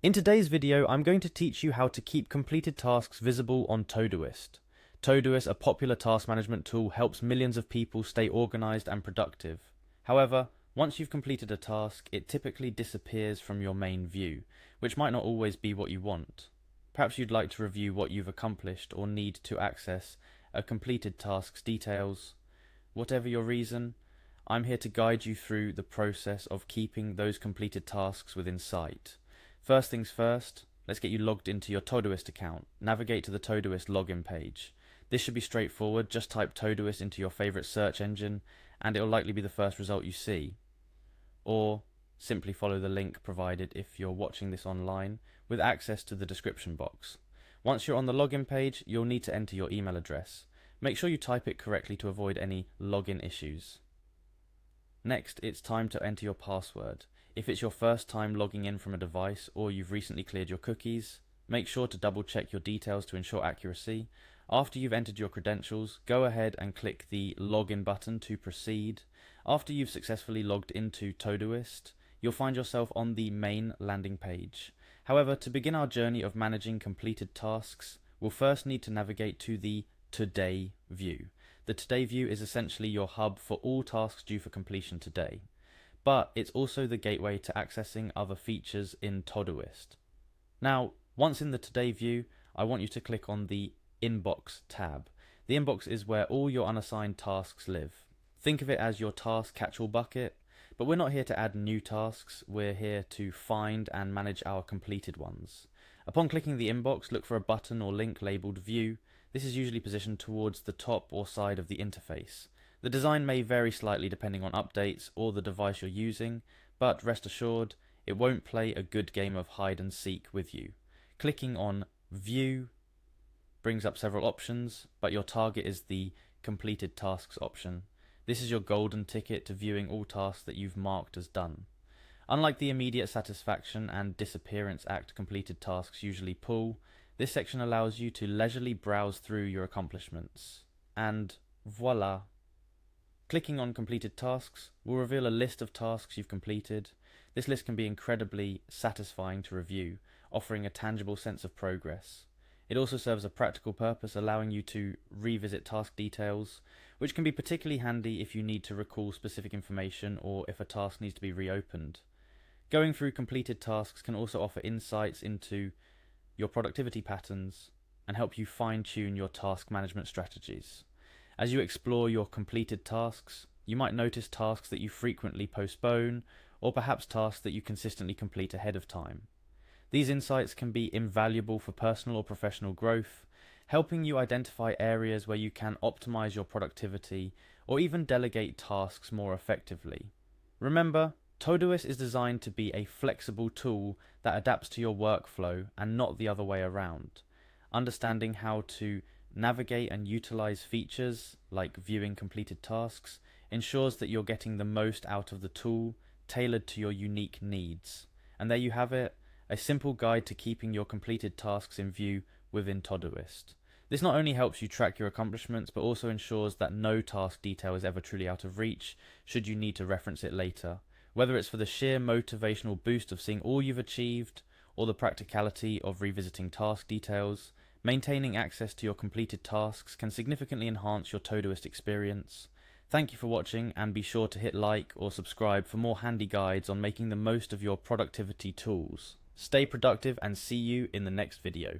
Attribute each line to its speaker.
Speaker 1: In today's video, I'm going to teach you how to keep completed tasks visible on Todoist. Todoist, a popular task management tool, helps millions of people stay organized and productive. However, once you've completed a task, it typically disappears from your main view, which might not always be what you want. Perhaps you'd like to review what you've accomplished or need to access a completed task's details. Whatever your reason, I'm here to guide you through the process of keeping those completed tasks within sight. First things first, let's get you logged into your Todoist account. Navigate to the Todoist login page. This should be straightforward. Just type Todoist into your favorite search engine and it will likely be the first result you see. Or simply follow the link provided if you're watching this online with access to the description box. Once you're on the login page, you'll need to enter your email address. Make sure you type it correctly to avoid any login issues. Next, it's time to enter your password. If it's your first time logging in from a device or you've recently cleared your cookies, make sure to double check your details to ensure accuracy. After you've entered your credentials, go ahead and click the login button to proceed. After you've successfully logged into Todoist, you'll find yourself on the main landing page. However, to begin our journey of managing completed tasks, we'll first need to navigate to the Today view. The Today view is essentially your hub for all tasks due for completion today, but it's also the gateway to accessing other features in Todoist. Now, once in the Today view, I want you to click on the Inbox tab. The inbox is where all your unassigned tasks live. Think of it as your task catch-all bucket, but we're not here to add new tasks, we're here to find and manage our completed ones. Upon clicking the inbox, look for a button or link labelled View. This is usually positioned towards the top or side of the interface. The design may vary slightly depending on updates or the device you're using, but rest assured, it won't play a good game of hide and seek with you. Clicking on View brings up several options, but your target is the Completed Tasks option. This is your golden ticket to viewing all tasks that you've marked as done. Unlike the immediate satisfaction and disappearance act completed tasks usually pull, this section allows you to leisurely browse through your accomplishments. And voila! Clicking on completed tasks will reveal a list of tasks you've completed. This list can be incredibly satisfying to review, offering a tangible sense of progress. It also serves a practical purpose, allowing you to revisit task details, which can be particularly handy if you need to recall specific information or if a task needs to be reopened. Going through completed tasks can also offer insights into your productivity patterns and help you fine-tune your task management strategies. As you explore your completed tasks, you might notice tasks that you frequently postpone, or perhaps tasks that you consistently complete ahead of time. These insights can be invaluable for personal or professional growth, helping you identify areas where you can optimize your productivity or even delegate tasks more effectively. Remember, Todoist is designed to be a flexible tool that adapts to your workflow and not the other way around. Understanding how to navigate and utilize features like viewing completed tasks ensures that you're getting the most out of the tool tailored to your unique needs. And there you have it, a simple guide to keeping your completed tasks in view within Todoist. This not only helps you track your accomplishments, but also ensures that no task detail is ever truly out of reach should you need to reference it later. Whether it's for the sheer motivational boost of seeing all you've achieved, or the practicality of revisiting task details, maintaining access to your completed tasks can significantly enhance your Todoist experience. Thank you for watching, and be sure to hit like or subscribe for more handy guides on making the most of your productivity tools. Stay productive and see you in the next video.